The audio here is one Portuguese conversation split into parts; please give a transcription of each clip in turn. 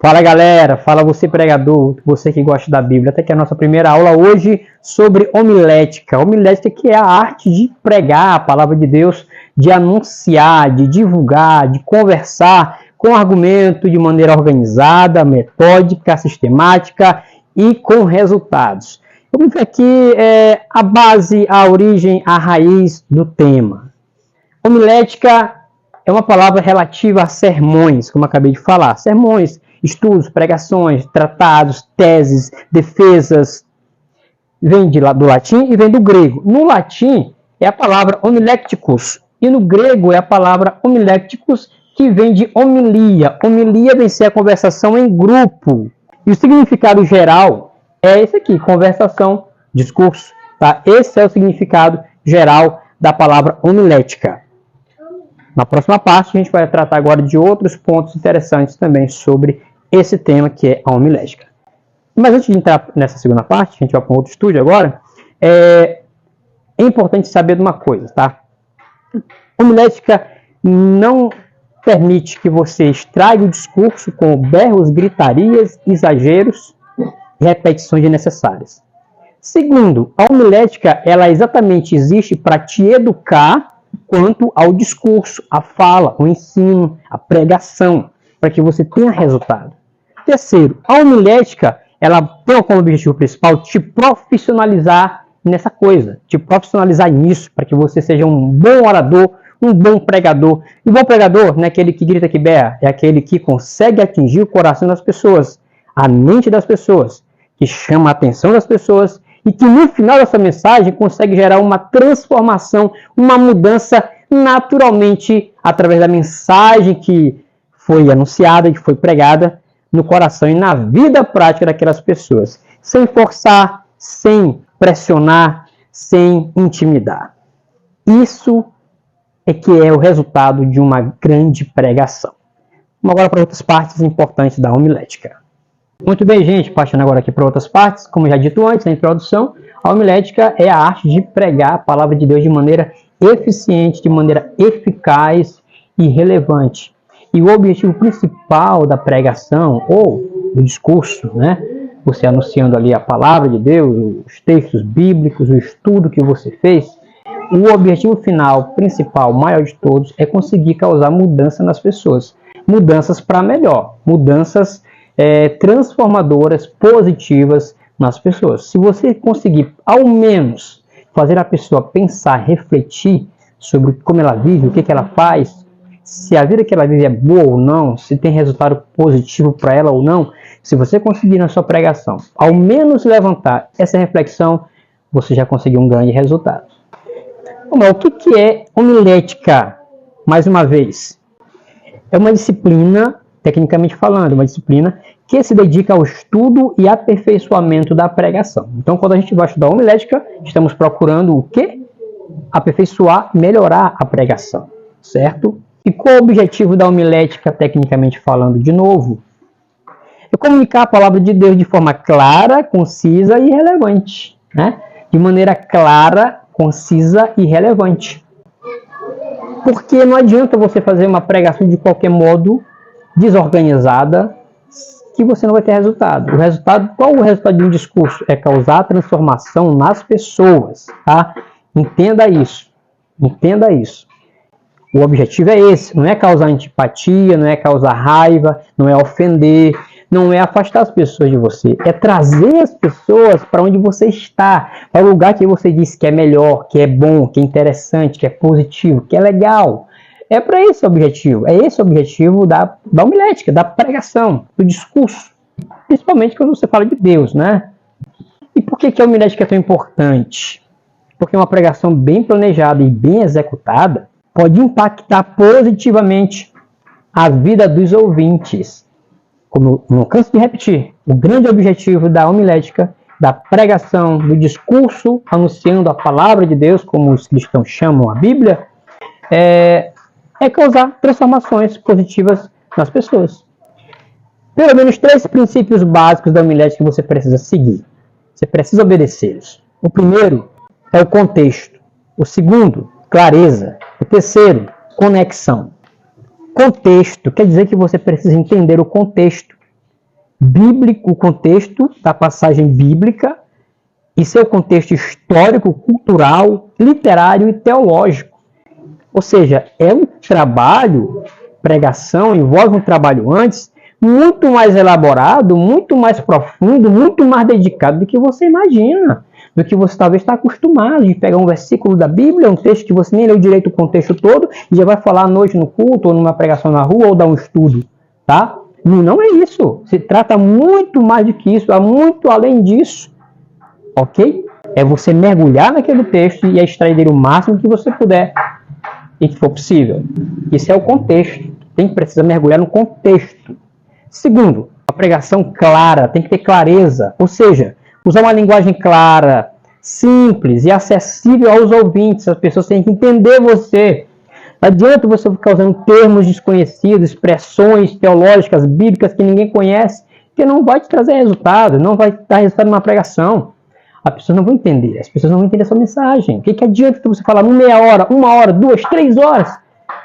Fala galera, fala você pregador, você que gosta da Bíblia. Até que a nossa primeira aula hoje sobre homilética. Homilética que é a arte de pregar a palavra de Deus, de anunciar, de divulgar, de conversar com argumento de maneira organizada, metódica, sistemática e com resultados. Vamos ver aqui a base, a origem, a raiz do tema. Homilética é uma palavra relativa a sermões, como eu acabei de falar. Sermões, estudos, pregações, tratados, teses, defesas. Vem do latim e vem do grego. No latim é a palavra homilecticus e no grego é a palavra homilecticus, que vem de homilia. Homilia vem ser a conversação em grupo. E o significado geral é esse aqui, conversação, discurso. Tá? Esse é o significado geral da palavra homilética. Na próxima parte, a gente vai tratar agora de outros pontos interessantes também sobre esse tema que é a homilética. Mas antes de entrar nessa segunda parte, a gente vai para um outro estúdio agora, é importante saber de uma coisa, tá? Homilética não permite que você estrague o discurso com berros, gritarias, exageros e repetições desnecessárias. Segundo, a homilética, ela exatamente existe para te educar quanto ao discurso, a fala, o ensino, a pregação, para que você tenha resultado. Terceiro, a homilética, ela tem como objetivo principal te profissionalizar nessa coisa, te profissionalizar nisso, para que você seja um bom orador, um bom pregador. E um bom pregador não é aquele que grita que berra, é aquele que consegue atingir o coração das pessoas, a mente das pessoas, que chama a atenção das pessoas e que no final dessa mensagem consegue gerar uma transformação, uma mudança naturalmente através da mensagem que foi anunciada, que foi pregada no coração e na vida prática daquelas pessoas, sem forçar, sem pressionar, sem intimidar. Isso é que é o resultado de uma grande pregação. Vamos agora para outras partes importantes da homilética. Muito bem, gente, passando agora aqui para outras partes, como já dito antes na introdução, a homilética é a arte de pregar a palavra de Deus de maneira eficiente, de maneira eficaz e relevante. E o objetivo principal da pregação ou do discurso, né? Você anunciando ali a palavra de Deus, os textos bíblicos, o estudo que você fez, o objetivo final, principal, maior de todos, é conseguir causar mudança nas pessoas. Mudanças para melhor, mudanças transformadoras, positivas nas pessoas. Se você conseguir, ao menos, fazer a pessoa pensar, refletir sobre como ela vive, o que ela faz, se a vida que ela vive é boa ou não, se tem resultado positivo para ela ou não, se você conseguir na sua pregação, ao menos levantar essa reflexão, você já conseguiu um grande resultado. Bom, o que é homilética? Mais uma vez, é uma disciplina, tecnicamente falando, uma disciplina que se dedica ao estudo e aperfeiçoamento da pregação. Então, quando a gente vai estudar homilética, estamos procurando o quê? Aperfeiçoar, melhorar a pregação, certo? E qual é o objetivo da homilética, tecnicamente falando, de novo? É comunicar a palavra de Deus de forma clara, concisa e relevante, né? De maneira clara, concisa e relevante. Porque não adianta você fazer uma pregação de qualquer modo, desorganizada, que você não vai ter resultado. Qual o resultado de um discurso? É causar transformação nas pessoas, tá? Entenda isso. Entenda isso. O objetivo é esse, não é causar antipatia, não é causar raiva, não é ofender, não é afastar as pessoas de você, é trazer as pessoas para onde você está, para o lugar que você disse que é melhor, que é bom, que é interessante, que é positivo, que é legal. É para esse objetivo, é esse o objetivo da homilética, da pregação, do discurso, principalmente quando você fala de Deus, né? E por que a homilética é tão importante? Porque uma pregação bem planejada e bem executada pode impactar positivamente a vida dos ouvintes. Como não canso de repetir, o grande objetivo da homilética, da pregação, do discurso anunciando a palavra de Deus, como os cristãos chamam a Bíblia, é causar transformações positivas nas pessoas. Pelo menos 3 princípios básicos da homilética que você precisa seguir. Você precisa obedecê-los. O primeiro é o contexto. O segundo, clareza. O terceiro, conexão. Contexto quer dizer que você precisa entender o contexto. bíblico, o contexto da passagem bíblica e seu contexto histórico, cultural, literário e teológico. Ou seja, é um trabalho, pregação envolve um trabalho antes, muito mais elaborado, muito mais profundo, muito mais dedicado do que você imagina, do que você talvez está acostumado de pegar um versículo da Bíblia, um texto que você nem leu direito o contexto todo, e já vai falar à noite no culto, ou numa pregação na rua, ou dar um estudo, tá? Não é isso. Se trata muito mais do que isso, há muito além disso, ok? É você mergulhar naquele texto e extrair dele o máximo que você puder e que for possível. Isso é o contexto. Tem que precisar mergulhar no contexto. Segundo, a pregação clara, tem que ter clareza, ou seja, usar uma linguagem clara, simples e acessível aos ouvintes. As pessoas têm que entender você. Não adianta você ficar usando termos desconhecidos, expressões teológicas, bíblicas que ninguém conhece, que não vai te trazer resultado, não vai dar resultado numa pregação. As pessoas não vão entender, as pessoas não vão entender a sua mensagem. O que adianta você falar meia hora, 1 hora, 2, 3 horas,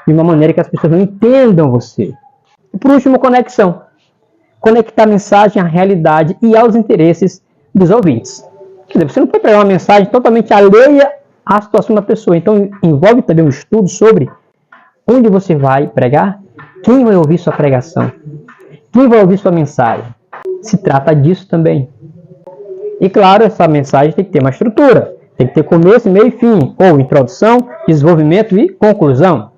de uma maneira que as pessoas não entendam você. E por último, conexão. Conectar a mensagem à realidade e aos interesses dos ouvintes. Quer dizer, você não pode pegar uma mensagem totalmente alheia à situação da pessoa. Então, envolve também um estudo sobre onde você vai pregar, quem vai ouvir sua pregação, quem vai ouvir sua mensagem. Se trata disso também. E claro, essa mensagem tem que ter uma estrutura. Tem que ter começo, meio e fim. Ou introdução, desenvolvimento e conclusão.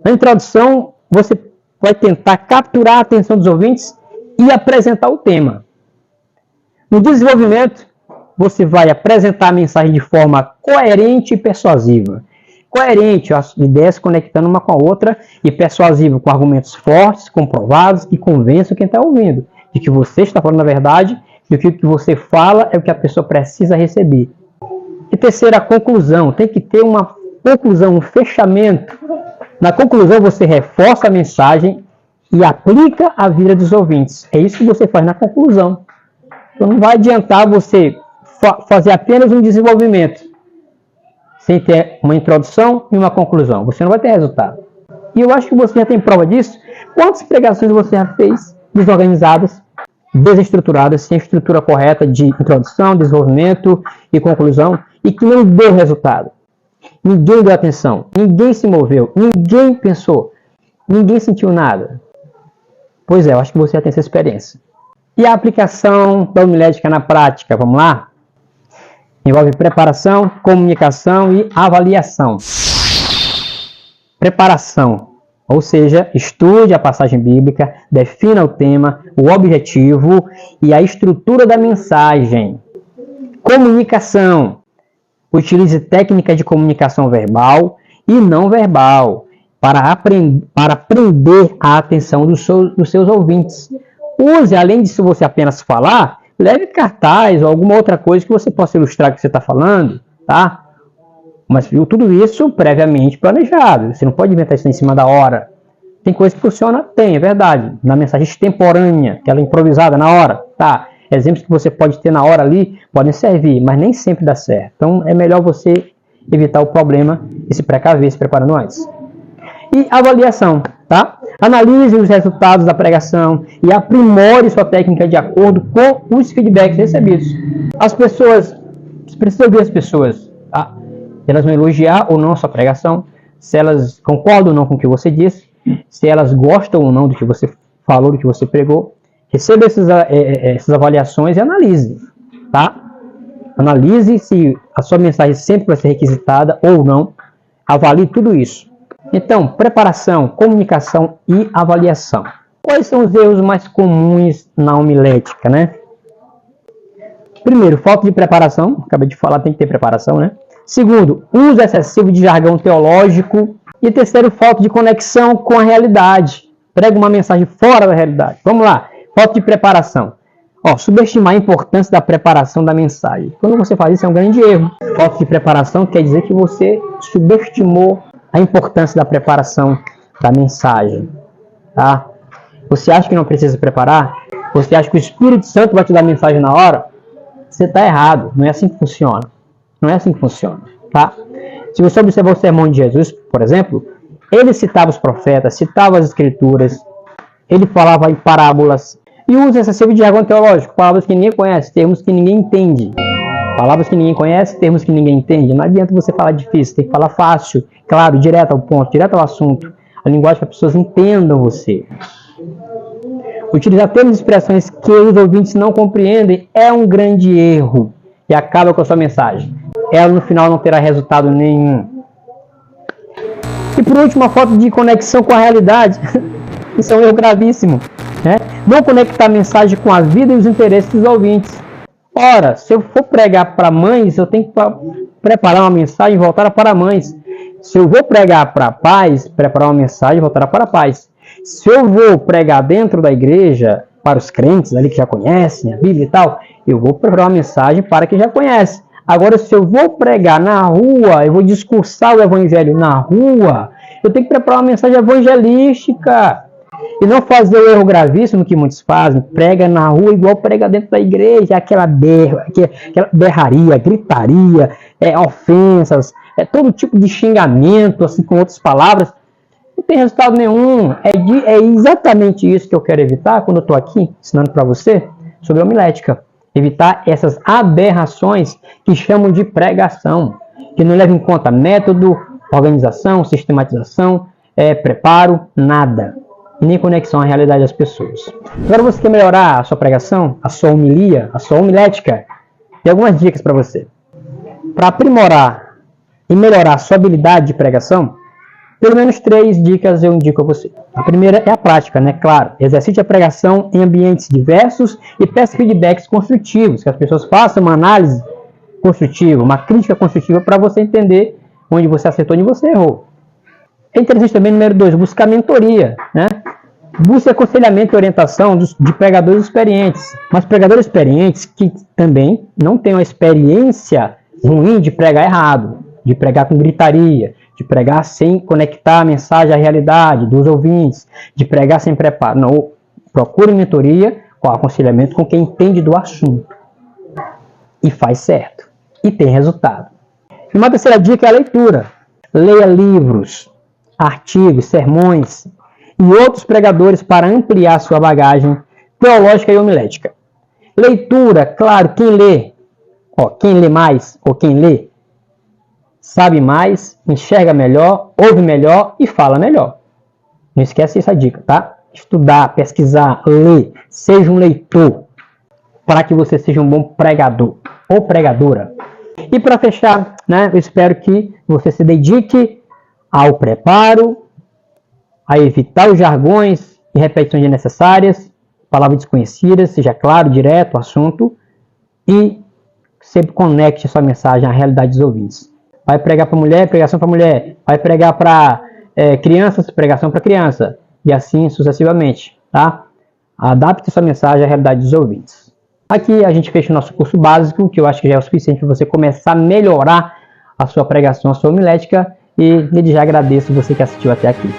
Na introdução, você vai tentar capturar a atenção dos ouvintes e apresentar o tema. No desenvolvimento, você vai apresentar a mensagem de forma coerente e persuasiva. Coerente, as ideias conectando uma com a outra, e persuasivo, com argumentos fortes, comprovados, que convençam quem está ouvindo de que você está falando a verdade e que o que você fala é o que a pessoa precisa receber. E terceira, a conclusão. Tem que ter uma conclusão, um fechamento. Na conclusão, você reforça a mensagem e aplica a vida dos ouvintes. É isso que você faz na conclusão. Então não vai adiantar você fazer apenas um desenvolvimento sem ter uma introdução e uma conclusão. Você não vai ter resultado. E eu acho que você já tem prova disso. Quantas pregações você já fez desorganizadas, desestruturadas, sem estrutura correta de introdução, desenvolvimento e conclusão, e que não deu resultado? Ninguém deu atenção, ninguém se moveu, ninguém pensou, ninguém sentiu nada. Pois é, eu acho que você já tem essa experiência. E a aplicação da homilética na prática, vamos lá? Envolve preparação, comunicação e avaliação. Preparação, ou seja, estude a passagem bíblica, defina o tema, o objetivo e a estrutura da mensagem. Comunicação. Utilize técnica de comunicação verbal e não verbal para prender a atenção dos seus ouvintes. Use, além disso você apenas falar, leve cartaz ou alguma outra coisa que você possa ilustrar o que você está falando, tá? Mas tudo isso previamente planejado. Você não pode inventar isso em cima da hora. Tem coisa que funciona? Tem, é verdade. Na mensagem extemporânea, aquela improvisada na hora, tá? Exemplos que você pode ter na hora ali podem servir, mas nem sempre dá certo. Então é melhor você evitar o problema e se precaver, se preparando antes. E avaliação, tá? Analise os resultados da pregação e aprimore sua técnica de acordo com os feedbacks recebidos. As pessoas, você precisa ouvir as pessoas, tá? Se elas vão elogiar ou não a sua pregação, se elas concordam ou não com o que você disse, se elas gostam ou não do que você falou, do que você pregou. Receba essas avaliações e analise, tá? Analise se a sua mensagem sempre vai ser requisitada ou não. Avalie tudo isso. Então, preparação, comunicação e avaliação. Quais são os erros mais comuns na homilética, né? Primeiro, falta de preparação. Acabei de falar, tem que ter preparação, né? Segundo, uso excessivo de jargão teológico. E terceiro, falta de conexão com a realidade. Prega uma mensagem fora da realidade. Vamos lá. Falta de preparação. Subestimar a importância da preparação da mensagem. Quando você faz isso, é um grande erro. Falta de preparação quer dizer que você subestimou a importância da preparação da mensagem. Tá? Você acha que não precisa preparar? Você acha que o Espírito Santo vai te dar a mensagem na hora? Você está errado. Não é assim que funciona. Não é assim que funciona. Tá? Se você observar o sermão de Jesus, por exemplo, ele citava os profetas, citava as escrituras, ele falava em parábolas, E uso excessivo de jargão teológico, palavras que ninguém conhece, termos que ninguém entende. Palavras que ninguém conhece, termos que ninguém entende. Não adianta você falar difícil, tem que falar fácil, claro, direto ao ponto, direto ao assunto. A linguagem para as pessoas entendam você. Utilizar termos e expressões que os ouvintes não compreendem é um grande erro e acaba com a sua mensagem. Ela no final não terá resultado nenhum. E por último, a falta de conexão com a realidade. Isso é um erro gravíssimo, né? Não conectar a mensagem com a vida e os interesses dos ouvintes. Ora, se eu for pregar para mães, eu tenho que preparar uma mensagem voltada para mães. Se eu vou pregar para pais, preparar uma mensagem voltada para pais. Se eu vou pregar dentro da igreja, para os crentes ali que já conhecem a Bíblia e tal, eu vou preparar uma mensagem para quem já conhece. Agora, se eu vou pregar na rua, eu vou discursar o evangelho na rua, eu tenho que preparar uma mensagem evangelística. E não fazer o erro gravíssimo que muitos fazem, prega na rua igual prega dentro da igreja, aquela berraria, gritaria, ofensas, todo tipo de xingamento, assim, com outras palavras. Não tem resultado nenhum. É exatamente isso que eu quero evitar quando eu estou aqui ensinando para você sobre a homilética. Evitar essas aberrações que chamam de pregação, que não levam em conta método, organização, sistematização, preparo, nada. E nem conexão à realidade das pessoas. Agora você quer melhorar a sua pregação, a sua homilia, a sua homilética? Tem algumas dicas para você. Para aprimorar e melhorar a sua habilidade de pregação, pelo menos 3 dicas eu indico a você. A primeira é a prática, né? Claro, exercite a pregação em ambientes diversos e peça feedbacks construtivos, que as pessoas façam uma análise construtiva, uma crítica construtiva para você entender onde você acertou e onde você errou. É interessante também, número 2, buscar mentoria, né? Busque aconselhamento e orientação de pregadores experientes, mas pregadores experientes que também não têm uma experiência ruim de pregar errado, de pregar com gritaria, de pregar sem conectar a mensagem à realidade dos ouvintes, de pregar sem preparo. Não, procure mentoria com aconselhamento com quem entende do assunto e faz certo, e tem resultado. E uma terceira dica é a leitura. Leia livros, artigos, sermões e outros pregadores para ampliar sua bagagem teológica e homilética. Leitura, claro, quem lê mais ou quem lê, sabe mais, enxerga melhor, ouve melhor e fala melhor. Não esquece essa dica, tá? Estudar, pesquisar, ler, seja um leitor, para que você seja um bom pregador ou pregadora. E para fechar, né, eu espero que você se dedique ao preparo, a evitar os jargões e repetições desnecessárias, palavras desconhecidas, seja claro, direto, assunto, e sempre conecte a sua mensagem à realidade dos ouvintes. Vai pregar para mulher, pregação para mulher. Vai pregar para crianças, pregação para criança. E assim sucessivamente, tá? Adapte sua mensagem à realidade dos ouvintes. Aqui a gente fecha o nosso curso básico, que eu acho que já é o suficiente para você começar a melhorar a sua pregação, a sua homilética. E desde já agradeço você que assistiu até aqui.